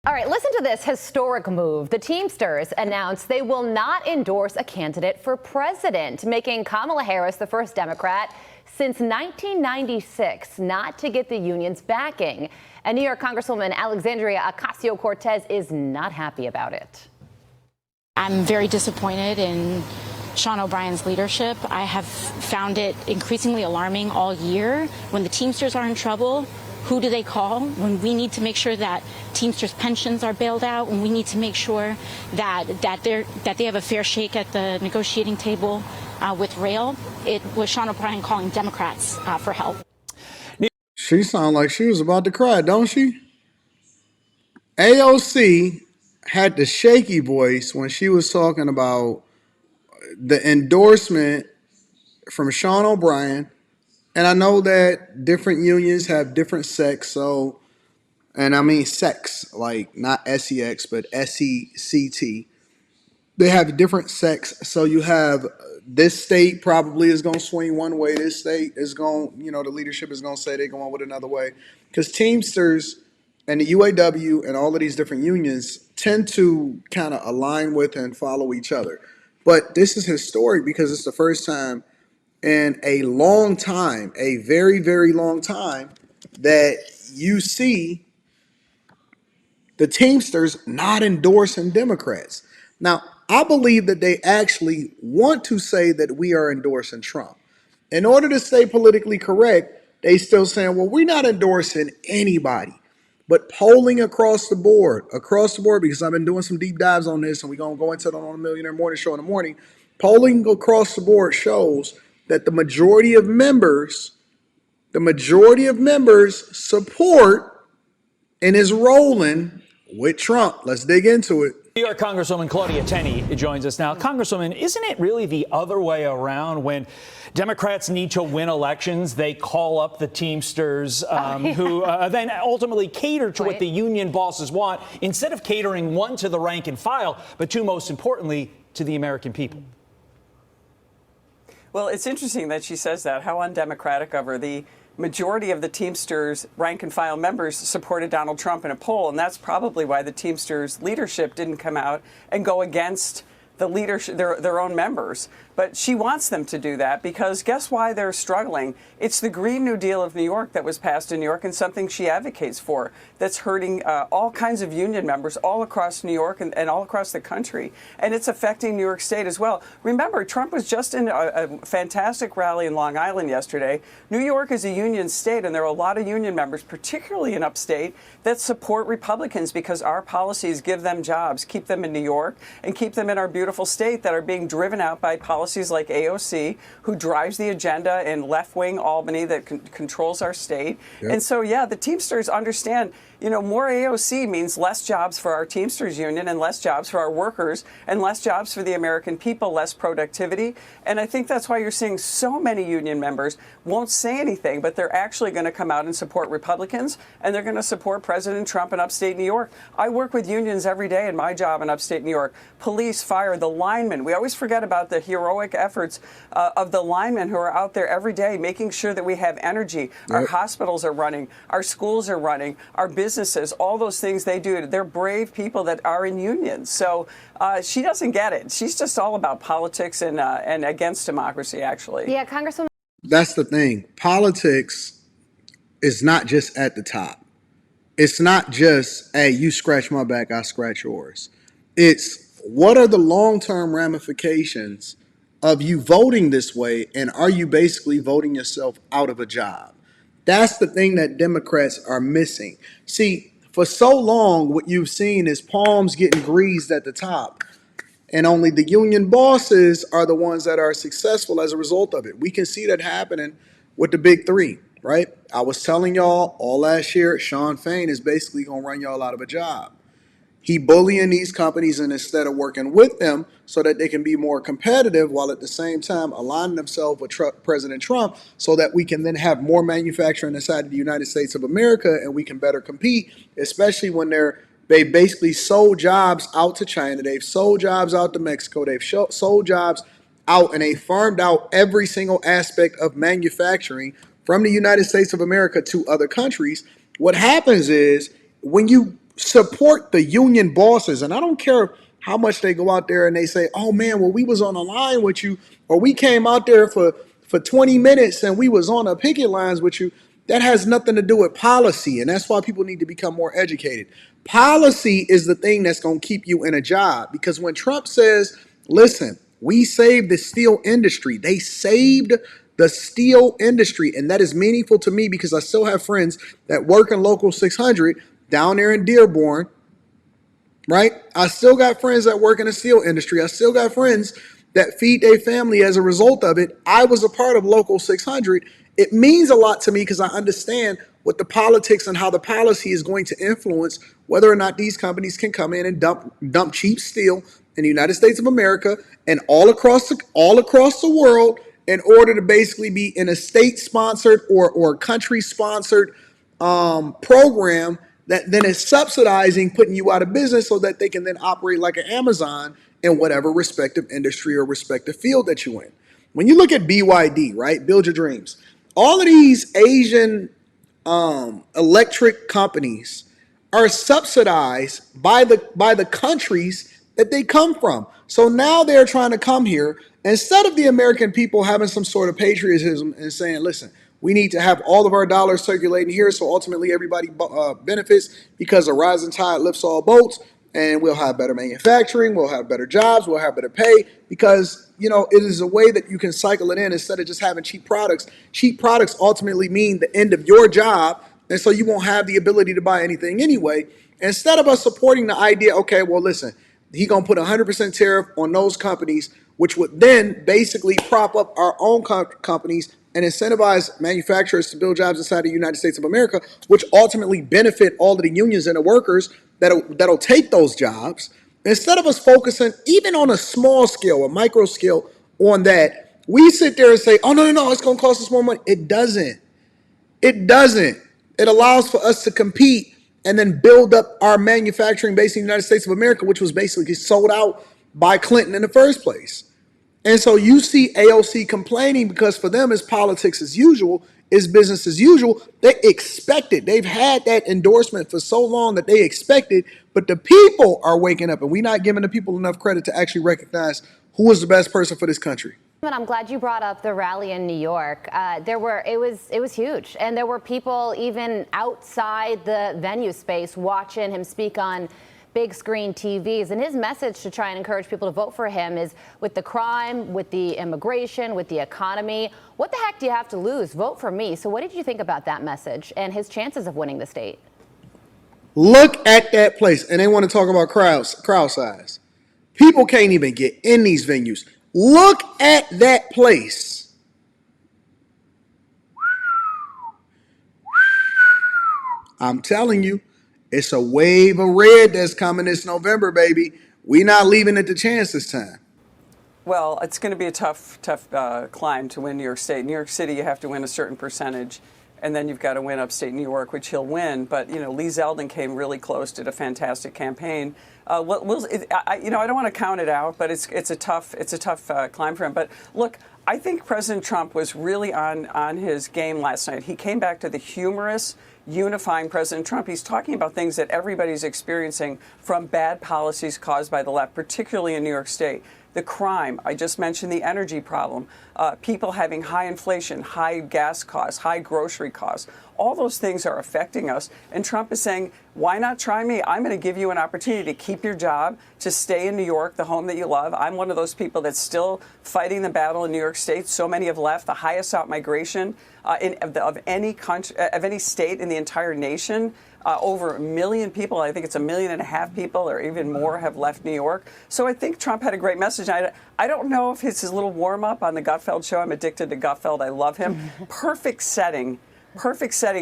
All right, listen to this historic move. The Teamsters announced they will not endorse a candidate for president, making Kamala Harris the first Democrat since 1996 not to get the union's backing. And New York Congresswoman Alexandria Ocasio-Cortez is not happy about it. I'm very disappointed in Sean O'Brien's leadership. I have found it increasingly alarming all year. When the Teamsters are in trouble, who do they call? When we need to make sure that Teamsters pensions are bailed out, when we need to make sure that they have a fair shake at the negotiating table with rail, it was Sean O'Brien calling Democrats for help. She sounded like she was about to cry, don't she? AOC had the shaky voice when she was talking about the endorsement from Sean O'Brien. And I know that different unions have different sex, and I mean sex, like not SEX, but SECT. They have different sex. So you have this state probably is going to swing one way. This state is going, the leadership is going to say they're going with another way. Because Teamsters and the UAW and all of these different unions tend to kind of align with and follow each other. But this is historic because it's the first time in a long time, a very, very long time, that you see the Teamsters not endorsing Democrats. Now, I believe that they actually want to say that we are endorsing Trump. In order to stay politically correct, they still saying, well, we're not endorsing anybody. But polling across the board, because I've been doing some deep dives on this, and we're going to go into it on the Millionaire Morning Show in the morning. Polling across the board shows that the majority of members support and is rolling with Trump. Let's dig into it. New York Congresswoman Claudia Tenney joins us now. Congresswoman, isn't it really the other way around? When Democrats need to win elections, they call up the Teamsters, who then ultimately cater to what the union bosses want, instead of catering, one, to the rank and file, but two, most importantly, to the American people. Well, it's interesting that she says that. How undemocratic of her. The majority of the Teamsters rank and file members supported Donald Trump in a poll, and that's probably why the Teamsters leadership didn't come out and go against the leadership, their own members. But she wants them to do that because guess why they're struggling? It's the Green New Deal of New York that was passed in New York and something she advocates for that's hurting all kinds of union members all across New York and all across the country. And it's affecting New York State as well. Remember, Trump was just in a fantastic rally in Long Island yesterday. New York is a union state, and there are a lot of union members, particularly in upstate, that support Republicans because our policies give them jobs, keep them in New York, and keep them in our beautiful state that are being driven out by policies like AOC, who drives the agenda in left-wing Albany that controls our state. Yep. And so, yeah, the Teamsters understand, more AOC means less jobs for our Teamsters union and less jobs for our workers and less jobs for the American people, less productivity. And I think that's why you're seeing so many union members won't say anything, but they're actually going to come out and support Republicans, and they're going to support President Trump in upstate New York. I work with unions every day in my job in upstate New York. Police, fire, the linemen. We always forget about the heroic efforts of the linemen who are out there every day making sure that we have energy. Yep. Our hospitals are running. Our schools are running. Our businesses, all those things they do. They're brave people that are in unions. So she doesn't get it. She's just all about politics and against democracy, actually. Yeah, Congresswoman. That's the thing. Politics is not just at the top. It's not just, hey, you scratch my back, I scratch yours. It's what are the long-term ramifications of you voting this way, and are you basically voting yourself out of a job? That's the thing that Democrats are missing. See, for so long, what you've seen is palms getting greased at the top, and only the union bosses are the ones that are successful as a result of it. We can see that happening with the big three, right? I was telling y'all all last year, Sean Fain is basically going to run y'all out of a job. He bullying these companies, and instead of working with them so that they can be more competitive while at the same time aligning themselves with President Trump so that we can then have more manufacturing inside of the United States of America and we can better compete, especially when they basically sold jobs out to China. They've sold jobs out to Mexico. They've sold jobs out, and they farmed out every single aspect of manufacturing from the United States of America to other countries. What happens is when you support the union bosses. And I don't care how much they go out there and they say, oh man, well, we was on a line with you, or we came out there for 20 minutes and we was on a picket lines with you. That has nothing to do with policy. And that's why people need to become more educated. Policy is the thing that's going to keep you in a job. Because when Trump says, listen, we saved the steel industry, they saved the steel industry. And that is meaningful to me because I still have friends that work in Local 600 down there in Dearborn, right? I still got friends that work in the steel industry. I still got friends that feed their family as a result of it. I was a part of Local 600. It means a lot to me because I understand what the politics and how the policy is going to influence whether or not these companies can come in and dump cheap steel in the United States of America and all across the world in order to basically be in a state-sponsored or country-sponsored program that then is subsidizing putting you out of business so that they can then operate like an Amazon in whatever respective industry or respective field that you're in. When you look at BYD, right, Build Your Dreams, all of these Asian electric companies are subsidized by the countries that they come from. So now they're trying to come here instead of the American people having some sort of patriotism and saying, listen, we need to have all of our dollars circulating here so ultimately everybody benefits because a rising tide lifts all boats, and we'll have better manufacturing, we'll have better jobs, we'll have better pay because, you know, it is a way that you can cycle it in instead of just having cheap products. Cheap products ultimately mean the end of your job, and so you won't have the ability to buy anything anyway. Instead of us supporting the idea, okay, well, listen, he going to put 100% tariff on those companies, which would then basically prop up our own companies and incentivize manufacturers to build jobs inside the United States of America, which ultimately benefit all of the unions and the workers that'll take those jobs. Instead of us focusing even on a small scale, a micro scale on that, we sit there and say, oh, no, it's going to cost us more money. It doesn't. It doesn't. It allows for us to compete and then build up our manufacturing base in the United States of America, which was basically sold out by Clinton in the first place. And so you see AOC complaining because for them it's politics as usual, it's business as usual. They expect it. They've had that endorsement for so long that they expect it, but the people are waking up and we're not giving the people enough credit to actually recognize who is the best person for this country. And I'm glad you brought up the rally in New York. It was huge, and there were people even outside the venue space watching him speak on big screen TVs. And his message to try and encourage people to vote for him is, with the crime, with the immigration, with the economy, what the heck do you have to lose? Vote for me. So what did you think about that message and his chances of winning the state? Look at that place, and they want to talk about crowd size. People can't even get in these venues. Look at that place. I'm telling you, it's a wave of red that's coming this November, baby. We're not leaving it to chance this time. Well, it's going to be a tough climb to win New York State. New York City, you have to win a certain percentage, and then you've got to win upstate New York, which he'll win. But, you know, Lee Zeldin came really close, did a fantastic campaign. I don't want to count it out, but it's a tough climb for him. But look, I think President Trump was really on his game last night. He came back to the humorous, unifying President Trump. He's talking about things that everybody's experiencing from bad policies caused by the left, particularly in New York State. The crime, I just mentioned the energy problem, people having high inflation, high gas costs, high grocery costs. All those things are affecting us. And Trump is saying, why not try me? I'm going to give you an opportunity to keep your job, to stay in New York, the home that you love. I'm one of those people that's still fighting the battle in New York State. So many have left, the highest out-migration of any country, of any state in the entire nation. Over 1 million people, I think it's 1.5 million people or even more, have left New York. So I think Trump had a great message. I don't know if it's his little warm-up on the Gutfeld show. I'm addicted to Gutfeld. I love him. Perfect setting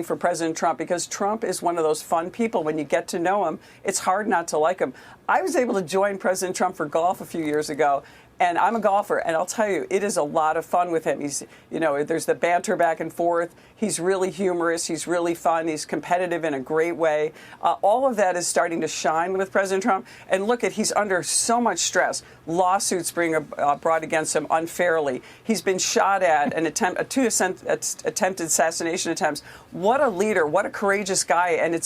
for President Trump, because Trump is one of those fun people. When you get to know him, it's hard not to like him. I was able to join President Trump for golf a few years ago. And I'm a golfer, and I'll tell you, it is a lot of fun with him. He's, there's the banter back and forth. He's really humorous. He's really fun. He's competitive in a great way. All of that is starting to shine with President Trump. And look he's under so much stress. Lawsuits being brought against him unfairly. He's been shot at and two attempted assassination attempts. What a leader! What a courageous guy!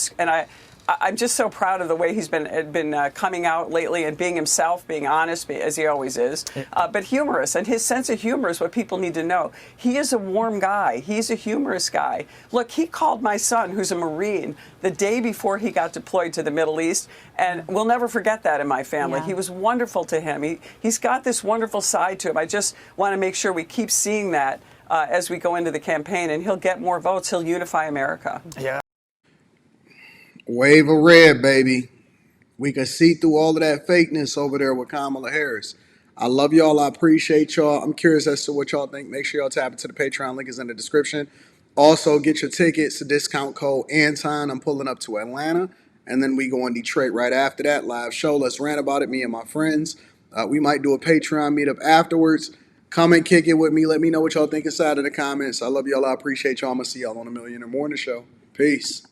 I'm just so proud of the way he's been coming out lately and being himself, being honest, as he always is, but humorous. And his sense of humor is what people need to know. He is a warm guy. He's a humorous guy. Look, he called my son, who's a Marine, the day before he got deployed to the Middle East, and we'll never forget that in my family. Yeah. He was wonderful to him. He's got this wonderful side to him. I just want to make sure we keep seeing that as we go into the campaign, and he'll get more votes. He'll unify America. Yeah. Wave of red, baby. We can see through all of that fakeness over there with Kamala Harris. I love y'all. I appreciate y'all. I'm curious as to what y'all think. Make sure y'all tap into the Patreon. Link is in the description. Also, get your tickets. The discount code Anton. I'm pulling up to Atlanta. And then we go on Detroit right after that. Live show. Let's rant about it, me and my friends. We might do a Patreon meetup afterwards. Come and kick it with me. Let me know what y'all think inside of the comments. I love y'all. I appreciate y'all. I'm going to see y'all on a Millionaire Morning Show. Peace.